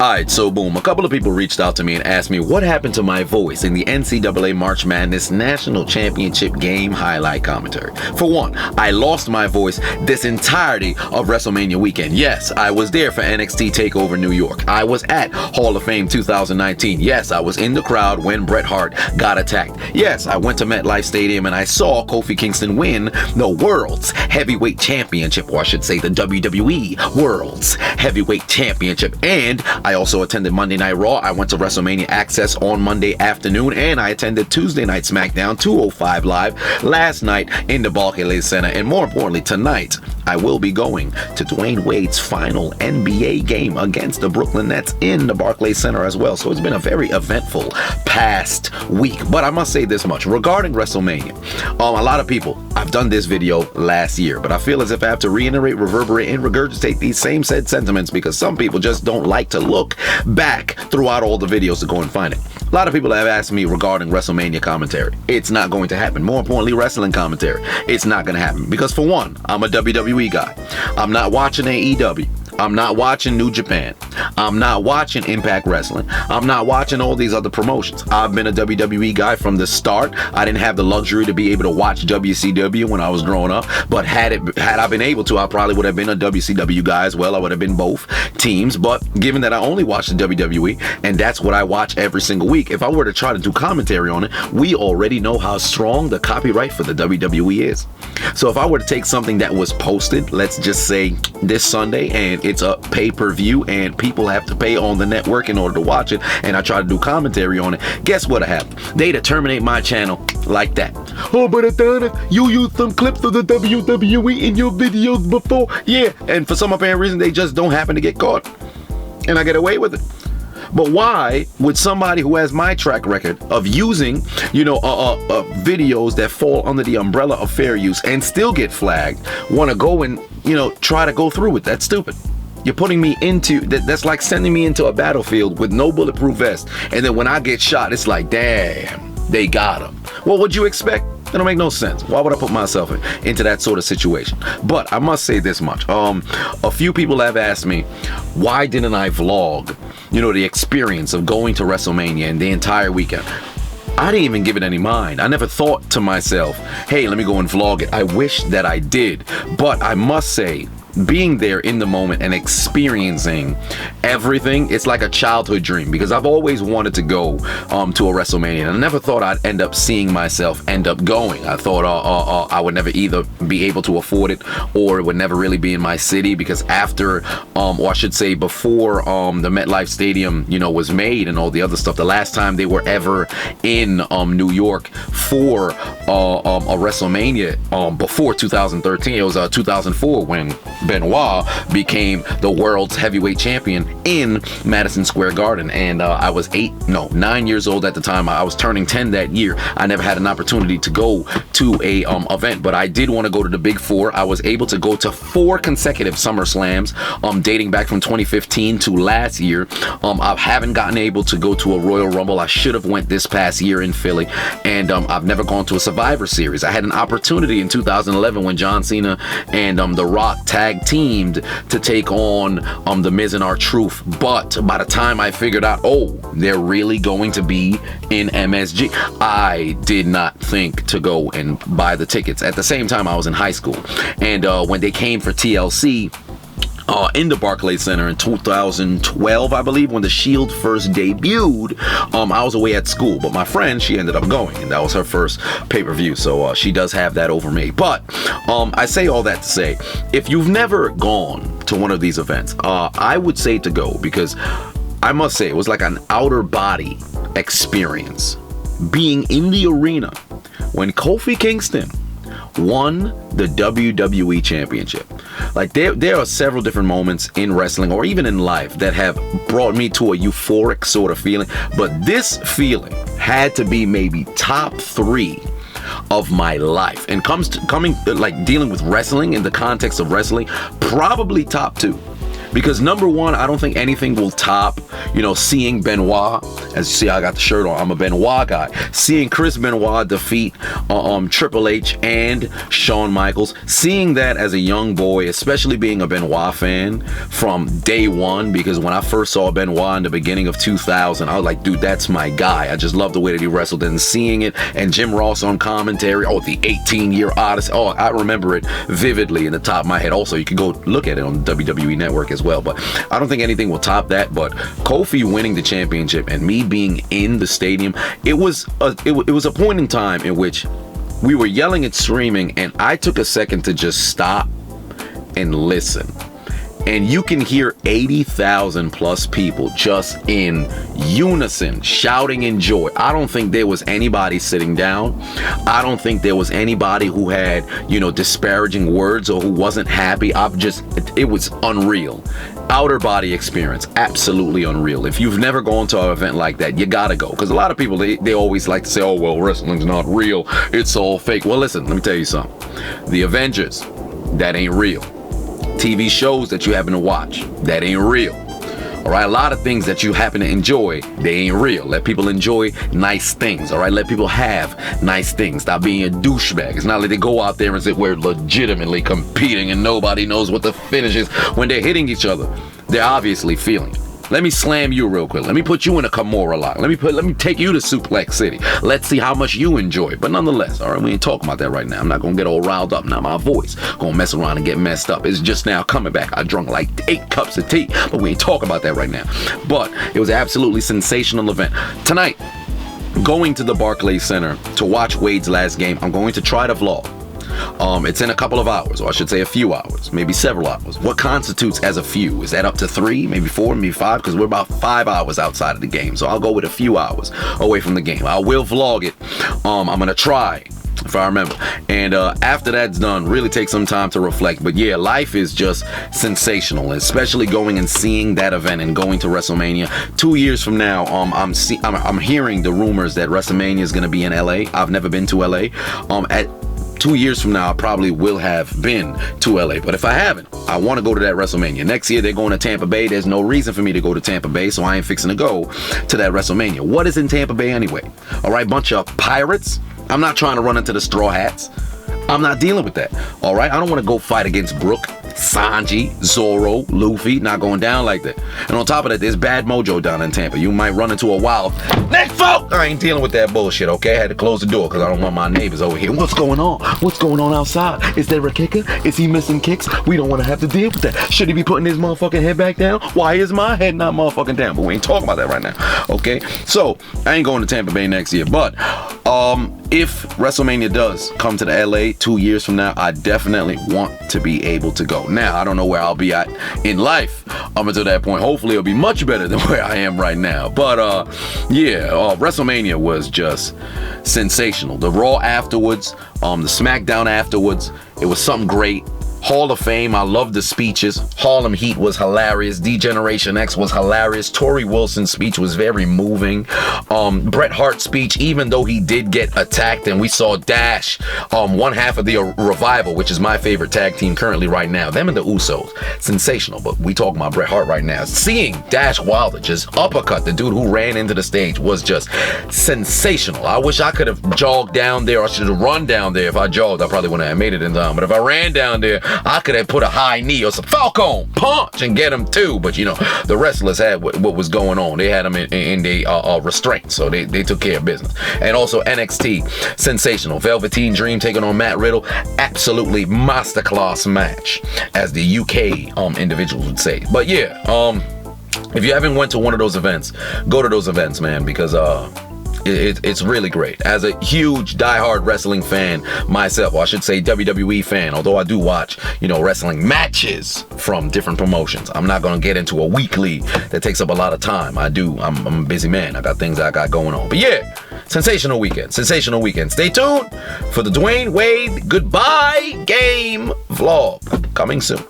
Alright, so boom, a couple of people reached out to me and asked me what happened to my voice in the NCAA March Madness National Championship game highlight commentary. For one, I lost my voice this entirety of Wrestlemania weekend. Yes, I was there for NXT TakeOver New York. I was at Hall of Fame 2019. Yes, I was in the crowd when Bret Hart got attacked. Yes, I went to MetLife Stadium and I saw Kofi Kingston win the World's Heavyweight Championship, or I should say the WWE World's Heavyweight Championship. And I also attended Monday Night Raw. I went to WrestleMania Access on Monday afternoon, and I attended Tuesday Night SmackDown 205 Live last night in the Barclays Center. And more importantly, tonight, I will be going to Dwayne Wade's final NBA game against the Brooklyn Nets in the Barclays Center as well. So it's been a very eventful past week. But I must say this much regarding WrestleMania. A lot of people, I've done this video last year, but I feel as if I have to reiterate, reverberate, and regurgitate these same said sentiments because some people just don't like to look back throughout all the videos to go and find it. A lot of people have asked me regarding WrestleMania commentary. It's not going to happen. More importantly, wrestling commentary. It's not going to happen because, for one, I'm a WWE guy. I'm not watching AEW. I'm not watching New Japan. I'm not watching Impact Wrestling. I'm not watching all these other promotions. I've been a WWE guy from the start. I didn't have the luxury to be able to watch WCW when I was growing up, but had I been able to, I probably would have been a WCW guy as well. I would have been both teams, but given that I only watch the WWE, and that's what I watch every single week, if I were to try to do commentary on it, we already know how strong the copyright for the WWE is. So if I were to take something that was posted, let's just say this Sunday, and it's a pay-per-view and people have to pay on the network in order to watch it, and I try to do commentary on it, guess what happened? They'd terminate my channel like that. Oh, but Adonis, you used some clips of the WWE in your videos before. Yeah, and for some apparent reason, they just don't happen to get caught. And I get away with it. But why would somebody who has my track record of using, videos that fall under the umbrella of fair use and still get flagged, want to go and, try to go through with that? Stupid. You're putting me into, that's like sending me into a battlefield with no bulletproof vest. And then when I get shot, it's like, damn, they got him. Well, what'd you expect? That don't make no sense. Why would I put myself into that sort of situation? But I must say this much. A few people have asked me, why didn't I vlog, the experience of going to WrestleMania and the entire weekend? I didn't even give it any mind. I never thought to myself, hey, let me go and vlog it. I wish that I did. But I must say, being there in the moment and experiencing everything, it's like a childhood dream because I've always wanted to go to a WrestleMania, and I never thought I'd end up seeing myself end up going. I thought I would never either be able to afford it or it would never really be in my city because after or I should say before the MetLife Stadium was made and all the other stuff, the last time they were ever in New York for a WrestleMania before 2013, it was 2004 when Benoit became the world's heavyweight champion in Madison Square Garden, and I was 9 years old at the time. I was turning 10 that year. I never had an opportunity to go to a event, but I did want to go to the Big Four. I was able to go to 4 consecutive SummerSlams, dating back from 2015 to last year. I haven't gotten able to go to a Royal Rumble. I should have went this past year in Philly, and I've never gone to a Survivor Series. I had an opportunity in 2011 when John Cena and The Rock tag teamed to take on The Miz and R-Truth, but by the time I figured out, they're really going to be in MSG, I did not think to go and buy the tickets. At the same time, I was in high school, and when they came for TLC in the Barclays Center in 2012, I believe, when the Shield first debuted, I was away at school, but my friend, she ended up going, and that was her first pay-per-view, so she does have that over me. But I say all that to say, if you've never gone to one of these events, I would say to go, because I must say it was like an outer body experience being in the arena when Kofi Kingston won the WWE Championship. Like there are several different moments in wrestling or even in life that have brought me to a euphoric sort of feeling, but this feeling had to be maybe top 3 of my life, and dealing with wrestling in the context of wrestling, probably top 2. Because number 1, I don't think anything will top, seeing Benoit As you see, I got the shirt on. I'm a Benoit guy. Seeing Chris Benoit defeat Triple H and Shawn Michaels, seeing that as a young boy, especially being a Benoit fan from day one, because when I first saw Benoit in the beginning of 2000, I was like, dude, that's my guy. I just love the way that he wrestled, and seeing it, and Jim Ross on commentary, the 18-year Odyssey. I remember it vividly in the top of my head. Also, you can go look at it on the WWE Network as well, but I don't think anything will top that. But Kofi winning the championship and me being in the stadium, it was a point in time in which we were yelling and screaming, and I took a second to just stop and listen. And you can hear 80,000 plus people just in unison shouting in joy. I don't think there was anybody sitting down. I don't think there was anybody who had, disparaging words or who wasn't happy. It was unreal. Outer body experience, absolutely unreal. If you've never gone to an event like that, you gotta go. Because a lot of people, they always like to say, oh, well, wrestling's not real. It's all fake. Well, listen, let me tell you something. The Avengers, that ain't real. TV shows that you happen to watch, that ain't real. All right, a lot of things that you happen to enjoy, they ain't real. Let people enjoy nice things. All right, let people have nice things. Stop being a douchebag. It's not like they go out there and say we're legitimately competing and nobody knows what the finish is. When they're hitting each other, they're obviously feeling it. Let me slam you real quick. Let me put you in a Kimura lock. Let me take you to Suplex City. Let's see how much you enjoy it. But nonetheless, all right, we ain't talking about that right now. I'm not gonna get all riled up now. My voice gonna mess around and get messed up. It's just now coming back. I drunk like 8 cups of tea, but we ain't talking about that right now. But it was an absolutely sensational event. Tonight, going to the Barclays Center to watch Wade's last game, I'm going to try to vlog. It's in a couple of hours, or I should say a few hours, maybe several hours. What constitutes as a few? Is that up to 3, maybe 4, maybe 5? Because we're about 5 hours outside of the game, so I'll go with a few hours away from the game. I will vlog it. I'm gonna try, if I remember. And after that's done, really take some time to reflect. But yeah, life is just sensational, especially going and seeing that event and going to WrestleMania 2 years from now. I'm hearing the rumors that WrestleMania is gonna be in LA. I've never been to LA. At 2 years from now, I probably will have been to LA. But if I haven't, I want to go to that WrestleMania. Next year, they're going to Tampa Bay. There's no reason for me to go to Tampa Bay, so I ain't fixing to go to that WrestleMania. What is in Tampa Bay anyway? All right, bunch of pirates. I'm not trying to run into the Straw Hats. I'm not dealing with that. All right, I don't want to go fight against Brooke, Sanji, Zorro, Luffy. Not going down like that. And on top of that, there's bad mojo down in Tampa. You might run into a wild neck folk. I ain't dealing with that bullshit, okay? I had to close the door because I don't want my neighbors over here. What's going on? What's going on outside? Is there a kicker? Is he missing kicks? We don't want to have to deal with that. Should he be putting his motherfucking head back down? Why is my head not motherfucking down? But we ain't talking about that right now, okay? So, I ain't going to Tampa Bay next year, but if WrestleMania does come to the LA 2 years from now, I definitely want to be able to go. Now, I don't know where I'll be at in life up until that point. Hopefully, it'll be much better than where I am right now. But WrestleMania was just sensational. The Raw afterwards, the SmackDown afterwards, it was something great. Hall of Fame, I love the speeches. Harlem Heat was hilarious. D-Generation X was hilarious. Tori Wilson's speech was very moving. Bret Hart's speech, even though he did get attacked, and we saw Dash, one half of the Revival, which is my favorite tag team currently right now. Them and the Usos, sensational. But we talking about Bret Hart right now. Seeing Dash Wilder just uppercut the dude who ran into the stage was just sensational. I wish I could have jogged down there. I should have run down there. If I jogged, I probably wouldn't have made it in time. But if I ran down there, I could have put a high knee or some Falcon punch and get him too. But the wrestlers had what was going on. They had them in their restraint, so they took care of business. And also NXT, sensational. Velveteen Dream taking on Matt Riddle, absolutely masterclass match, as the UK individuals would say. But yeah, if you haven't went to one of those events, go to those events, man, because it's really great. As a huge diehard wrestling fan myself, or I should say WWE fan, although I do watch, wrestling matches from different promotions. I'm not going to get into a weekly that takes up a lot of time. I'm a busy man. I got things I got going on. But yeah, sensational weekend. Sensational weekend. Stay tuned for the Dwayne Wade Goodbye Game vlog coming soon.